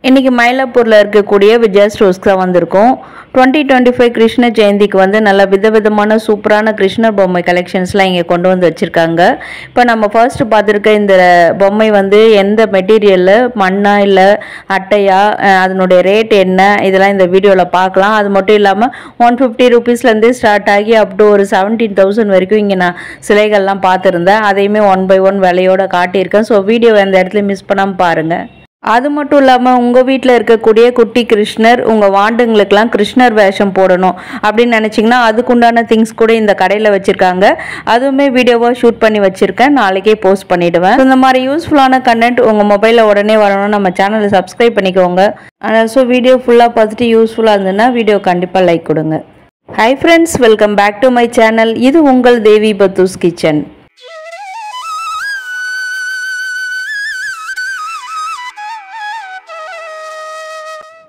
இன்றைக்கி மயிலாப்பூரில் இருக்கக்கூடிய விஜயா ஸ்டோர்ஸ்க்கு தான் வந்திருக்கோம். 2025 கிருஷ்ண ஜெயந்திக்கு வந்து நல்ல விதவிதமான சூப்பரான கிருஷ்ணர் பொம்மை கலெக்ஷன்ஸ்லாம் இங்கே கொண்டு வந்து வச்சுருக்காங்க. இப்போ நம்ம ஃபர்ஸ்ட்டு பார்த்துருக்க இந்த பொம்மை வந்து எந்த மெட்டீரியலில், மண்ணா இல்லை அட்டையா, அதனுடைய ரேட் என்ன, இதெல்லாம் இந்த வீடியோவில் பார்க்கலாம். அது மட்டும் இல்லாமல் 150 ருபீஸ்லேருந்தே ஸ்டார்ட் ஆகி அப் டு ஒரு 17,000 வரைக்கும் இங்கே நான் சிலைகள்லாம் பார்த்துருந்தேன். அதையுமே 1 by 1 விலையோடு காட்டியிருக்கேன். ஸோ வீடியோ எந்த இடத்துல மிஸ் பண்ணாமல் பாருங்கள். அது மட்டும் இல்லாமல் உங்கள் வீட்டில் இருக்கக்கூடிய குட்டி கிருஷ்ணர், உங்கள் வாண்டுங்களுக்கெல்லாம் கிருஷ்ணர் வேஷம் போடணும் அப்படின்னு நினச்சிங்கன்னா அதுக்குண்டான திங்ஸ் கூட இந்த கடையில் வச்சுருக்காங்க. அதுவுமே வீடியோவாக ஷூட் பண்ணி வச்சுருக்கேன், நாளைக்கே போஸ்ட் பண்ணிவிடுவேன். இந்த மாதிரி யூஸ்ஃபுல்லான கண்டென்ட் உங்கள் மொபைலில் உடனே வரணும்னு நம்ம சேனலை சப்ஸ்கிரைப் பண்ணிக்கோங்க. ஸோ வீடியோ ஃபுல்லாக பார்த்துட்டு யூஸ்ஃபுல்லாக இருந்ததுன்னா வீடியோ கண்டிப்பாக லைக் கொடுங்க. Hi friends, welcome back to my channel. இது உங்கள் தேவி பத்தூஸ் கிச்சன்.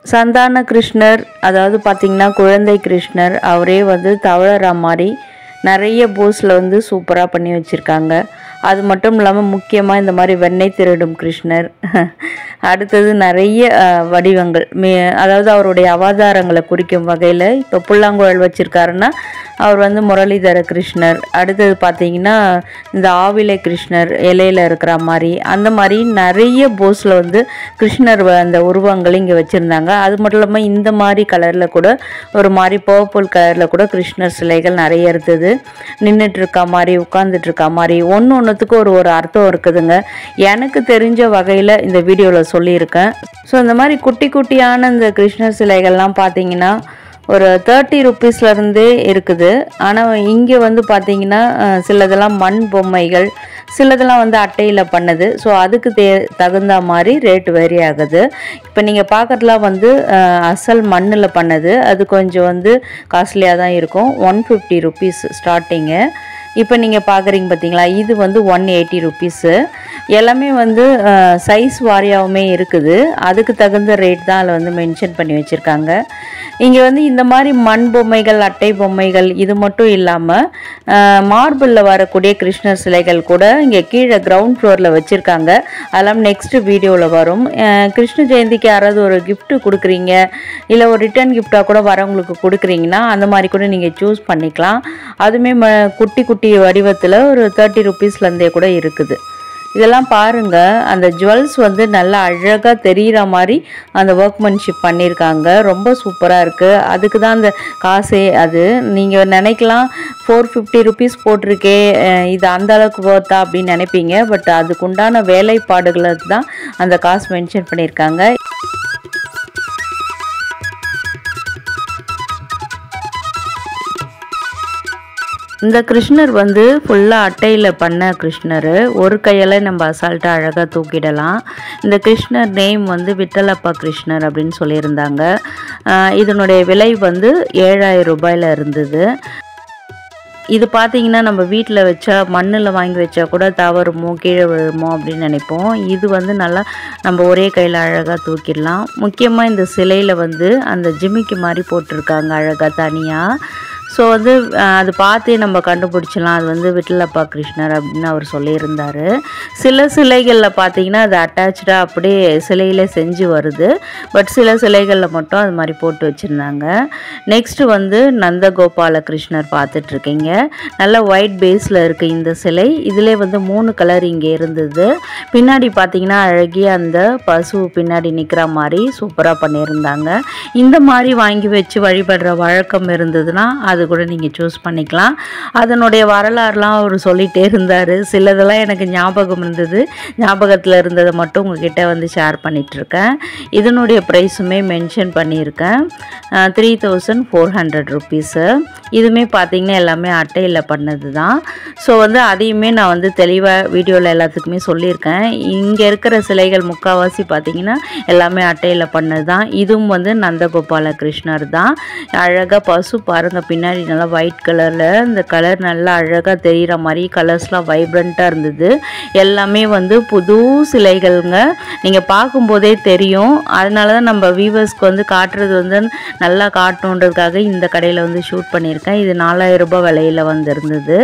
சந்தான கிருஷ்ணர், அதாவது பார்த்திங்கன்னா குழந்தை கிருஷ்ணர், அவரே வந்து தவழற மாதிரி நிறைய போஸில் வந்து சூப்பராக பண்ணி வச்சுருக்காங்க. அது மட்டும் இல்லாமல் முக்கியமாக இந்த மாதிரி வெண்ணெய் திருடும் கிருஷ்ணர், அடுத்தது நிறைய வடிவங்கள், அதாவது அவருடைய அவதாரங்களை குறிக்கும் வகையில். இப்போ புல்லாங்குழல் வச்சுருக்காருன்னா அவர் வந்து முரளிதர கிருஷ்ணர். அடுத்தது பார்த்திங்கன்னா இந்த ஆவிலை கிருஷ்ணர் இலையில் இருக்கிற மாதிரி, அந்த மாதிரி நிறைய போஸில் வந்து கிருஷ்ணர் அந்த உருவங்கள் இங்கே வச்சுருந்தாங்க. அது மட்டும் இல்லாமல் இந்த மாதிரி கலரில் கூட ஒரு மாதிரி பர்பிள் கலரில் கூட கிருஷ்ணர் சிலைகள் நிறைய இருந்தது. நின்றுட்டுருக்கா மாதிரி, உட்காந்துட்ருக்கா மாதிரி, ஒன்றுத்துக்கு ஒரு அர்த்தம் இருக்குதுங்க. எனக்கு தெரிஞ்ச வகையில் இந்த வீடியோவில் சொல்லியிருக்கேன். ஸோ இந்த மாதிரி குட்டி குட்டியான இந்த கிருஷ்ணர் சிலைகள்லாம் பார்த்திங்கன்னா ஒரு 30 ருபீஸ்லேருந்தே இருக்குது. ஆனால் இங்கே வந்து பார்த்திங்கன்னா சிலதெல்லாம் மண் பொம்மைகள், சிலதெல்லாம் வந்து அட்டையில் பண்ணது. ஸோ அதுக்கு தகுந்த மாதிரி ரேட் வேரி ஆகுது. இப்போ நீங்கள் பார்க்குறதுலாம் வந்து அசல் மண்ணில் பண்ணது, அது கொஞ்சம் வந்து காஸ்ட்லியாக தான் இருக்கும். 150 ருபீஸ் ஸ்டார்டிங்கு. இப்போ நீங்கள் பார்க்குறீங்க பார்த்தீங்களா, இது வந்து 180 ருபீஸு. எல்லாமே வந்து சைஸ் வாரியாகவுமே இருக்குது. அதுக்கு தகுந்த ரேட் தான் அதில் வந்து மென்ஷன் பண்ணி வச்சுருக்காங்க. இங்கே வந்து இந்த மாதிரி மண் பொம்மைகள், அட்டை பொம்மைகள், இது மட்டும் இல்லாமல் மார்பிளில் வரக்கூடிய கிருஷ்ணர் சிலைகள் கூட இங்கே கீழே கிரவுண்ட் ஃப்ளோரில் வச்சுருக்காங்க. அதெல்லாம் நெக்ஸ்ட் வீடியோவில் வரும். கிருஷ்ண ஜெயந்திக்கு யாராவது ஒரு கிஃப்ட்டு கொடுக்குறீங்க, இல்லை ஒரு ரிட்டர்ன் கிஃப்டாக கூட வரவங்களுக்கு கொடுக்குறீங்கன்னா அந்த மாதிரி கூட நீங்கள் சூஸ் பண்ணிக்கலாம். அதுவுமே குட்டி குட்டி வடிவத்தில் ஒரு 30 ருபீஸ்லேருந்தே கூட இருக்குது. இதெல்லாம் பாருங்கள், அந்த ஜுவல்ஸ் வந்து நல்லா அழகாக தெரிகிற மாதிரி அந்த ஒர்க்மன்ஷிப் பண்ணியிருக்காங்க. ரொம்ப சூப்பராக இருக்குது. அதுக்கு தான் அந்த காசே. அது நீங்கள் நினைக்கலாம் 450 ருபீஸ் போட்டிருக்கே, இது அந்த அளவுக்கு போத்தா அப்படின்னு நினைப்பீங்க. பட் அதுக்குண்டான வேலைப்பாடுகளை தான் அந்த காசு மென்ஷன் பண்ணியிருக்காங்க. இந்த கிருஷ்ணர் வந்து ஃபுல்லாக அட்டையில் பண்ண கிருஷ்ணர். ஒரு கையில் நம்ம அசால்ட்டாக அழகாக தூக்கிடலாம். இந்த கிருஷ்ணர் நேம் வந்து விட்டலப்பா கிருஷ்ணர் அப்படின்னு சொல்லியிருந்தாங்க. இதனுடைய விலை வந்து 7000 ரூபாயில் இருந்தது. இது பார்த்திங்கன்னா நம்ம வீட்டில் வச்சா, மண்ணில் வாங்கி வச்சா கூட தவறுமோ கீழே விழுமோ அப்படின்னு நினைப்போம். இது வந்து நல்லா நம்ம ஒரே கையில் அழகாக தூக்கிடலாம். முக்கியமாக இந்த சிலையில் வந்து அந்த ஜிமிக்கி மாதிரி போட்டிருக்காங்க அழகாக தனியாக. ஸோ வந்து அது பார்த்தே நம்ம கண்டுபிடிச்சலாம் அது வந்து விட்டலப்பா கிருஷ்ணர் அப்படின்னு அவர் சொல்லியிருந்தார். சில சிலைகளில் பார்த்திங்கன்னா அது அட்டாச்சாக அப்படியே சிலையில் செஞ்சு வருது. பட் சில சிலைகளில் மட்டும் அது மாதிரி போட்டு வச்சுருந்தாங்க. நெக்ஸ்ட்டு வந்து நந்தகோபால கிருஷ்ணர் பார்த்துட்ருக்கீங்க. நல்லா ஒயிட் பேஸில் இருக்குது இந்த சிலை. இதிலே வந்து 3 கலர் இங்கே இருந்தது. பின்னாடி பார்த்திங்கன்னா அழகிய அந்த பசு பின்னாடி நிற்கிற மாதிரி சூப்பராக பண்ணியிருந்தாங்க. இந்த மாதிரி வாங்கி வச்சு வழிபடுற வழக்கம் இருந்ததுன்னா அது கூட நீங்கள் சூஸ் பண்ணிக்கலாம். அதனுடைய வரலாறுலாம் அவர் சொல்லிகிட்டே இருந்தார். சிலதெல்லாம் எனக்கு ஞாபகம் இருந்தது, ஞாபகத்தில் இருந்ததை மட்டும் உங்ககிட்ட வந்து ஷேர் பண்ணிகிட்ருக்கேன். இதனுடைய ப்ரைஸுமே மென்ஷன் பண்ணியிருக்கேன், 3400 ருபீஸு. இதுவுமே பார்த்திங்கன்னா எல்லாமே அட்டையில் பண்ணது தான். ஸோ வந்து அதையுமே நான் வந்து தெளிவாக வீடியோவில் எல்லாத்துக்குமே சொல்லியிருக்கேன். இங்கே இருக்கிற சிலைகள் முக்கால்வாசி பார்த்திங்கன்னா எல்லாமே அட்டையில் பண்ணது தான். இதுவும் வந்து நந்தகோபால கிருஷ்ணர் தான். அழகாக பசு பாருங்கள் பின்னாடி நல்லா ஒயிட் கலரில், இந்த கலர் நல்லா அழகாக தெரிகிற மாதிரி கலர்ஸ்லாம் வைப்ரண்ட்டாக இருந்தது. எல்லாமே வந்து புது சிலைகள்ங்க, நீங்கள் பார்க்கும்போதே தெரியும். அதனால தான் நம்ம வியூவர்ஸ்க்கு வந்து காட்டுறது வந்து நல்லா காட்டணுன்றதுக்காக இந்த கடையில் வந்து ஷூட் பண்ணியிருக்கேன். இது 4000 ரூபாய் விலையில் வந்துருந்தது.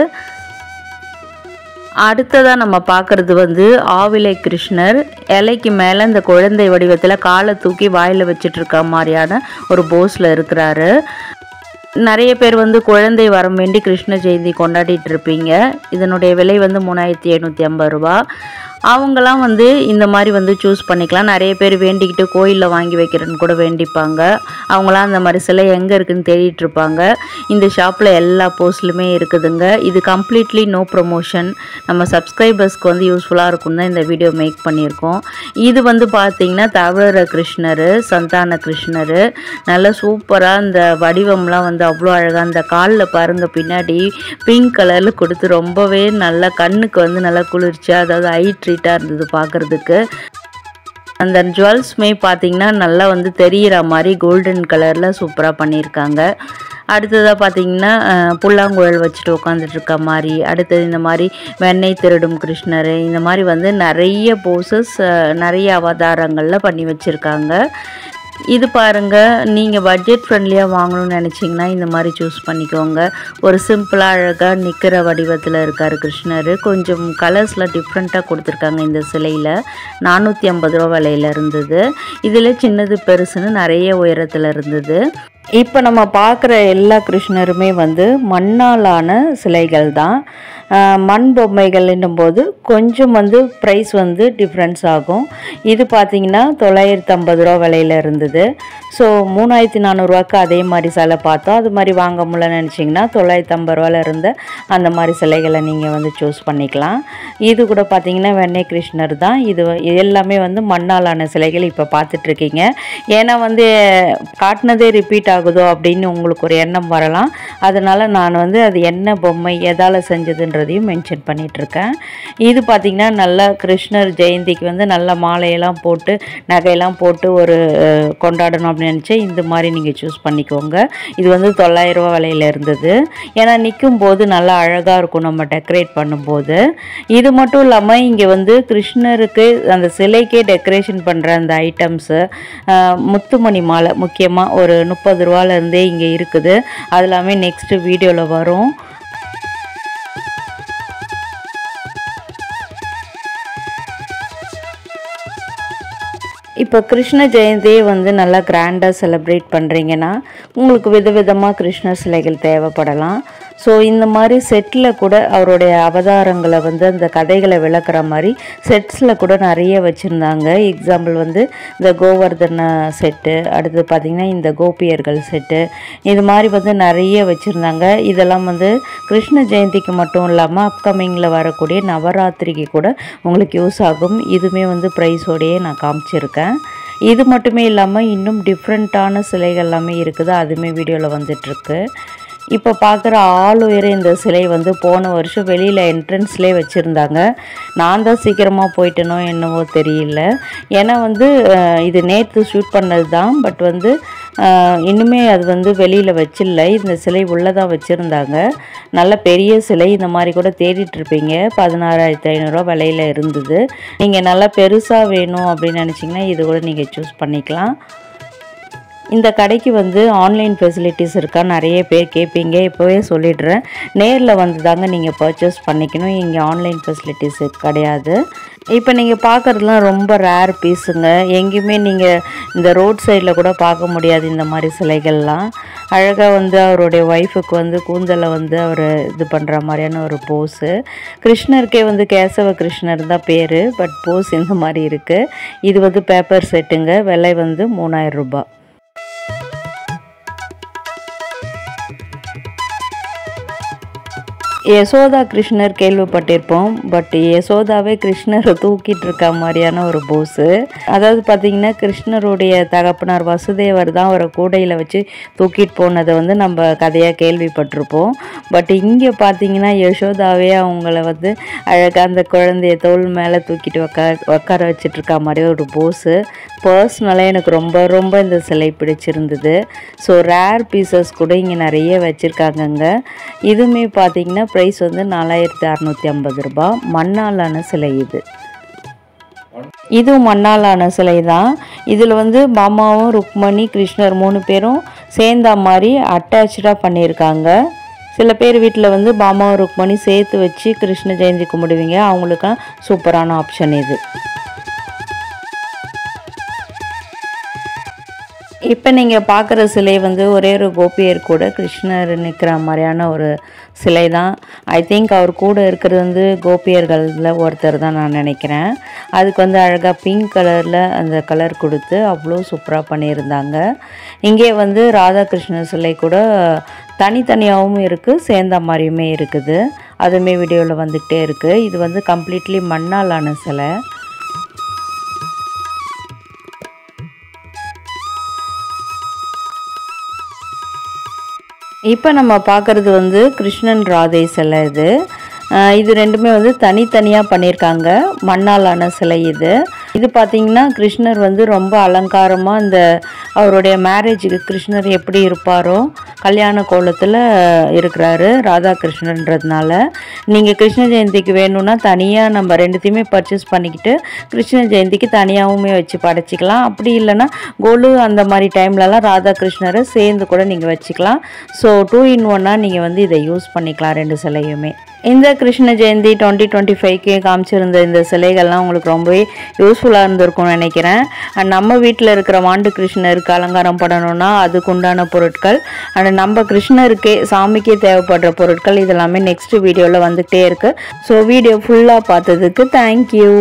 அடுத்ததாக நம்ம பார்க்குறது வந்து ஆவிலை கிருஷ்ணர். இலைக்கு மேலே இந்த குழந்தை வடிவத்தில் காலை தூக்கி வாயில் வச்சிட்ருக்க மாதிரியான ஒரு போஸில் இருக்கிறாரு. நிறைய பேர் வந்து குழந்தை வரம் வேண்டி கிருஷ்ண ஜெயந்தி கொண்டாடிட்டு இருப்பீங்க. இதனுடைய விலை வந்து 3750 ரூபா. அவங்களாம் வந்து இந்த மாதிரி வந்து சூஸ் பண்ணிக்கலாம். நிறைய பேர் வேண்டிக்கிட்டு கோயிலில் வாங்கி வைக்கிறேன்னு கூட வேண்டிப்பாங்க. அவங்களாம் அந்த மாதிரி சிலை எங்கே இருக்குதுன்னு தேடிட்டு இருப்பாங்க. இந்த ஷாப்பில் எல்லா போஸ்ட்லுமே இருக்குதுங்க. இது கம்ப்ளீட்லி நோ ப்ரொமோஷன். நம்ம சப்ஸ்கிரைபர்ஸ்க்கு வந்து யூஸ்ஃபுல்லாக இருக்கும் தான் இந்த வீடியோ மேக் பண்ணியிருக்கோம். இது வந்து பார்த்திங்கன்னா தவழர கிருஷ்ணர், சந்தான கிருஷ்ணர். நல்லா சூப்பராக இந்த வடிவம்லாம் வந்து அவ்வளோ அழகாக. அந்த காலில் பாருங்கள் பின்னாடி பிங்க் கலரில் கொடுத்து ரொம்பவே நல்லா கண்ணுக்கு வந்து நல்லா குளிர்ச்சியாக, அதாவது ஐ ட்ரீட்டாக இருந்தது பார்க்குறதுக்கு. அந்த ஜுவல்ஸ்மே பார்த்திங்கன்னா நல்லா வந்து தெரிகிற மாதிரி கோல்டன் கலரில் சூப்பராக பண்ணியிருக்காங்க. அடுத்ததாக பார்த்திங்கன்னா புல்லாங்குழல் வச்சுட்டு உட்காந்துட்ருக்க மாதிரி, அடுத்தது இந்த மாதிரி வெண்ணெய் திருடும் கிருஷ்ணர், இந்த மாதிரி வந்து நிறைய போஸஸ் நிறைய அவதாரங்களில் பண்ணி வச்சுருக்காங்க. இது பாருங்கள், நீங்கள் பட்ஜெட் ஃப்ரெண்ட்லியாக வாங்கணும்னு நினச்சிங்கன்னா இந்த மாதிரி சூஸ் பண்ணிக்கோங்க. ஒரு சிம்பிளாக அழகாக நிற்கிற வடிவத்தில் இருக்கார் கிருஷ்ணர். கொஞ்சம் கலர்ஸ்லாம் டிஃப்ரெண்ட்டாக கொடுத்துருக்காங்க. இந்த சிலையில் 450 ரூபா விலையில் இருந்தது. இதில் சின்னது பெருசுன்னு நிறைய உயரத்தில் இருந்தது. இப்போ நம்ம பார்க்குற எல்லா கிருஷ்ணருமே வந்து மண்ணாலான சிலைகள் தான். மண் பொம்மைகள் என்னும்போது கொஞ்சம் வந்து ப்ரைஸ் வந்து டிஃப்ரென்ஸ் ஆகும். இது பார்த்திங்கன்னா 950 ரூபா விலையில் இருந்தது. ஸோ 3400 ரூபாய்க்கு அதே மாதிரி சிலை பார்த்தோம். அது மாதிரி வாங்க முடியலன்னு நினச்சிங்கன்னா 950 ரூபாயில் இருந்த அந்த மாதிரி சிலைகளை நீங்கள் வந்து சூஸ் பண்ணிக்கலாம். இது கூட பார்த்திங்கன்னா வெண்ணெய் கிருஷ்ணர் தான். இது எல்லாமே வந்து மண்ணாலான சிலைகள் இப்போ பார்த்துட்ருக்கீங்க. ஏன்னா வந்து காட்டினதே ரிப்பீட் ஆகுதோ அப்படின்னு உங்களுக்கு ஒரு எண்ணம் வரலாம். அதனால் நான் வந்து அது என்ன பொம்மை எதால் செஞ்சதுன்றதையும் மென்ஷன் பண்ணிகிட்ருக்கேன். இது பார்த்திங்கன்னா நல்லா கிருஷ்ணர் ஜெயந்திக்கு வந்து நல்ல மாலையெல்லாம் போட்டு நகையெல்லாம் போட்டு ஒரு கொண்டாடணும் அப்படின்னு நினச்சேன். இந்த மாதிரி நீங்கள் சூஸ் பண்ணிக்கோங்க. இது வந்து 900 ரூபா விலையில் இருந்தது. ஏன்னா நிற்கும் போது நல்லா அழகாக இருக்கும் நம்ம டெக்கரேட் பண்ணும்போது. இது மட்டும் இல்லாமல் இங்கே வந்து கிருஷ்ணருக்கு அந்த சிலைக்கே டெக்கரேஷன் பண்ணுற அந்த ஐட்டம்ஸு, முத்துமணி மாலை முக்கியமாக ஒரு 30 ரூபாலேருந்தே இங்கே இருக்குது. அது எல்லாமே நெக்ஸ்ட்டு வீடியோவில் வரும். இப்போ கிருஷ்ண ஜெயந்தியை வந்து நல்லா கிராண்டாக செலிப்ரேட் பண்ணுறீங்கன்னா உங்களுக்கு விதவிதமாக கிருஷ்ணர் சிலைகள் தேவைப்படலாம். ஸோ இந்த மாதிரி செட்டில் கூட அவருடைய அவதாரங்களை வந்து அந்த கதைகளை விளக்குற மாதிரி செட்ஸில் கூட நிறைய வச்சுருந்தாங்க. எக்ஸாம்பிள் வந்து இந்த கோவர்தன செட்டு, அடுத்து பார்த்திங்கன்னா இந்த கோபியர்கள் செட்டு, இது மாதிரி வந்து நிறைய வச்சுருந்தாங்க. இதெல்லாம் வந்து கிருஷ்ண ஜெயந்திக்கு மட்டும் இல்லாமல் அப்கமிங்கில் வரக்கூடிய நவராத்திரிக்கு கூட உங்களுக்கு யூஸ் ஆகும். இதுவுமே வந்து ப்ரைஸோடையே நான் காமிச்சிருக்கேன். இது மட்டுமே இல்லாமல் இன்னும் டிஃப்ரெண்ட்டான சிலைகள் எல்லாமே இருக்குது. அதுவுமே வீடியோவில் வந்துட்டுருக்கு. இப்போ பார்க்குற ஆள் உயர இந்த சிலை வந்து போன வருஷம் வெளியில் என்ட்ரன்ஸ்லேயே வச்சுருந்தாங்க. நான் தான் சீக்கிரமாக போயிட்டேனோ என்னவோ தெரியல. ஏன்னா வந்து இது நேற்று ஷூட் பண்ணது தான். பட் வந்து இன்னுமே அது வந்து வெளியில் வச்சில்லை. இந்த சிலை உள்ளே தான் வச்சுருந்தாங்க. நல்ல பெரிய சிலை. இந்த மாதிரி கூட தேடிட்டுருப்பீங்க. 16,500 ரூபா விலையில் இருந்தது. நீங்கள் நல்லா பெருசாக வேணும் அப்படின்னு நினச்சிங்கன்னா இது கூட நீங்கள் சூஸ் பண்ணிக்கலாம். இந்த கடைக்கு வந்து ஆன்லைன் ஃபெசிலிட்டிஸ் இருக்கா நிறைய பேர் கேட்பீங்க. இப்போவே சொல்லிடுறேன், நேரில் வந்து தாங்க நீங்கள் பர்ச்சேஸ் பண்ணிக்கணும். இங்கே ஆன்லைன் ஃபெசிலிட்டிஸ் கிடையாது. இப்போ நீங்கள் பார்க்குறதுலாம் ரொம்ப ரேர் பீஸுங்க. எங்கேயுமே நீங்கள் இந்த ரோட் சைடில் கூட பார்க்க முடியாது இந்த மாதிரி சிலைகள்லாம். அழகாக வந்து அவருடைய ஒய்ஃபுக்கு வந்து கூந்தலை வந்து அவர் இது பண்ணுற மாதிரியான ஒரு போஸு. கிருஷ்ணருக்கே வந்து கேசவ கிருஷ்ணர் தான் பேர். பட் போஸ் இந்த மாதிரி இருக்குது. இது வந்து பேப்பர் செட்டுங்க. விலை வந்து 3000 ரூபா. யசோதா கிருஷ்ணர் கேள்விப்பட்டிருப்போம். பட் யசோதாவே கிருஷ்ணரை தூக்கிட்டு இருக்க மாதிரியான ஒரு போஸு. அதாவது பார்த்திங்கன்னா கிருஷ்ணருடைய தகப்பனார் வசுதேவர் தான் அவரை கூடையில் வச்சு தூக்கிட்டு போனதை வந்து நம்ம கதையாக கேள்விப்பட்டிருப்போம். பட் இங்கே பார்த்திங்கன்னா யசோதாவே அவங்கள வந்து அழகாக அந்த குழந்தைய தோள் மேலே தூக்கிட்டு உட்கார வச்சிட்ருக்க மாதிரி ஒரு போஸு. பர்சனலாக எனக்கு ரொம்ப ரொம்ப இந்த சிலை பிடிச்சிருந்தது. ஸோ ரேர் பீசஸ் கூட இங்கே நிறைய வச்சுருக்காங்கங்க. இதுவுமே பார்த்திங்கன்னா ப்ரைஸ் வந்து 4650 ரூபா. மண்ணாலான சிலை இது. இதுவும் மண்ணாலான சிலை தான். இதில் வந்து மாமாவும் ருக்மணி கிருஷ்ணர் 3 பேரும் சேர்ந்த மாதிரி அட்டாச்சாக பண்ணியிருக்காங்க. சில பேர் வீட்டில் வந்து பாமாவும் ருக்மணி சேர்த்து வச்சு கிருஷ்ண ஜெயந்தி கும்பிடுவீங்க, அவங்களுக்கும் சூப்பரான ஆப்ஷன் இது. இப்போ நீங்கள் பார்க்குற சிலை வந்து ஒரே ஒரு கோபியர் கூட கிருஷ்ணர் நிற்கிற மாதிரியான ஒரு சிலை தான். ஐ திங்க் அவர் கூட இருக்கிறது வந்து கோபியர்களில் ஒருத்தர் தான் நான் நினைக்கிறேன். அதுக்கு வந்து அழகாக பிங்க் கலரில் அந்த கலர் கொடுத்து அவ்வளோ சூப்பராக பண்ணியிருந்தாங்க. இங்கே வந்து ராதாகிருஷ்ணர் சிலை கூட தனித்தனியாகவும் இருக்குது, சேர்ந்த மாதிரியுமே இருக்குது. அதுவுமே வீடியோவில் வந்துகிட்டே இருக்குது. இது வந்து கம்ப்ளீட்லி மண்ணால் ஆன சிலை. இப்போ நம்ம பார்க்குறது வந்து கிருஷ்ணன் ராதை சிலை. இது ரெண்டுமே வந்து தனித்தனியாக பண்ணியிருக்காங்க, மண்ணாலான சிலை இது பார்த்திங்கன்னா கிருஷ்ணர் வந்து ரொம்ப அலங்காரமாக இந்த அவருடைய மேரேஜுக்கு கிருஷ்ணர் எப்படி இருப்பாரோ கல்யாண கோலத்தில் இருக்கிறாரு ராதாகிருஷ்ணன்றதுனால. நீங்கள் கிருஷ்ண ஜெயந்திக்கு வேணும்னா தனியாக நம்ம ரெண்டுத்தையுமே பர்ச்சேஸ் பண்ணிக்கிட்டு கிருஷ்ண ஜெயந்திக்கு தனியாகவுமே வச்சு படைச்சிக்கலாம். அப்படி இல்லைன்னா கொலு அந்த மாதிரி டைம்லலாம் ராதாகிருஷ்ணரை சேர்ந்து கூட நீங்கள் வச்சுக்கலாம். ஸோ 2 in 1 நீங்கள் வந்து இதை யூஸ் பண்ணிக்கலாம் ரெண்டு சிலையுமே. இந்த கிருஷ்ண ஜெயந்தி 2025க்கு காமிச்சிருந்த இந்த சிலைகள்லாம் உங்களுக்கு ரொம்பவே யூஸ்ஃபுல்லாக இருந்திருக்கும்னு நினைக்கிறேன். அண்ட் நம்ம வீட்டில் இருக்கிற வாண்டு கிருஷ்ணருக்கு அலங்காரம் பண்ணணும்னா அதுக்கு உண்டான பொருட்கள், அண்ட் நம்ம கிருஷ்ணருக்கே சாமிக்கே தேவைப்படுற பொருட்கள் இதெல்லாமே நெக்ஸ்ட் வீடியோவில் வந்துகிட்டே இருக்குது. ஸோ வீடியோ ஃபுல்லாக பார்த்ததுக்கு தேங்க்யூ.